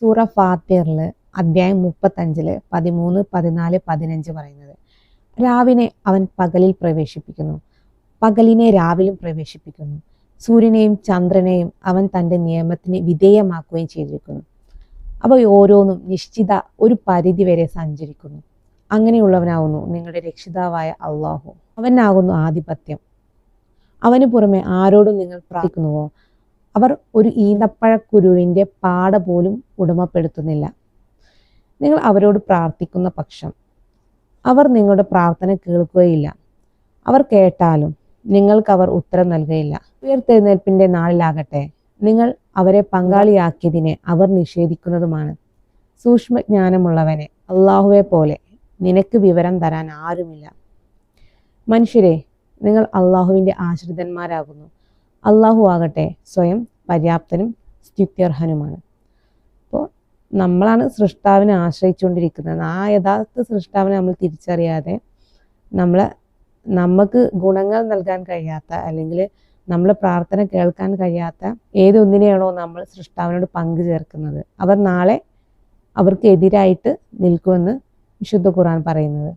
സൂറ ഫാത്തിറിൽ അധ്യായം 35 13, 14, 15 പറയുന്നത്, രാവിനെ അവൻ പകലിൽ പ്രവേശിപ്പിക്കുന്നു, പകലിനെ രാവിലും പ്രവേശിപ്പിക്കുന്നു. സൂര്യനെയും ചന്ദ്രനെയും അവൻ തൻ്റെ നിയമത്തിന് വിധേയമാക്കുകയും ചെയ്തിരിക്കുന്നു. അവ ഓരോന്നും നിശ്ചിത ഒരു പരിധി വരെ സഞ്ചരിക്കുന്നു. അങ്ങനെയുള്ളവനാകുന്നു നിങ്ങളുടെ രക്ഷിതാവായ അള്ളാഹു. അവനാകുന്നു ആധിപത്യം. അവന് പുറമെ ആരോടും നിങ്ങൾ പ്രാർത്ഥിക്കുന്നുവോ? അവർ ഒരു ഈന്തപ്പഴക്കുരുവിൻ്റെ പാട പോലും ഉടമപ്പെടുത്തുന്നില്ല. നിങ്ങൾ അവരോട് പ്രാർത്ഥിക്കുന്ന പക്ഷം അവർ നിങ്ങളുടെ പ്രാർത്ഥന കേൾക്കുകയില്ല. അവർ കേട്ടാലും നിങ്ങൾക്ക് അവർ ഉത്തരം നൽകുകയില്ല. ഉയർത്തെഴുന്നേൽപ്പിൻ്റെ നാളിലാകട്ടെ നിങ്ങൾ അവരെ പങ്കാളിയാക്കിയതിനെ അവർ നിഷേധിക്കുന്നതുമാണ്. സൂക്ഷ്മജ്ഞാനമുള്ളവനെ, അള്ളാഹുവെ പോലെ നിനക്ക് വിവരം തരാൻ ആരുമില്ല. മനുഷ്യരെ, നിങ്ങൾ അള്ളാഹുവിൻ്റെ ആശ്രിതന്മാരാകുന്നു. അള്ളാഹു ആകട്ടെ സ്വയം പര്യാപ്തനും സ്തുത്യർഹനുമാണ്. അപ്പോൾ നമ്മളാണ് സൃഷ്ടാവിനെ ആശ്രയിച്ചുകൊണ്ടിരിക്കുന്നത്. ആ യഥാർത്ഥ സൃഷ്ടാവിനെ നമ്മൾ തിരിച്ചറിയാതെ നമുക്ക് ഗുണങ്ങൾ നൽകാൻ കഴിയാത്ത, അല്ലെങ്കിൽ നമ്മളെ പ്രാർത്ഥന കേൾക്കാൻ കഴിയാത്ത ഏതൊന്നിനെയാണോ നമ്മൾ സൃഷ്ടാവിനോട് പങ്കു ചേർക്കുന്നത്, അവർ നാളെ അവർക്ക് എതിരായിട്ട് നിൽക്കുമെന്ന് വിശുദ്ധ ഖുർആൻ പറയുന്നത്.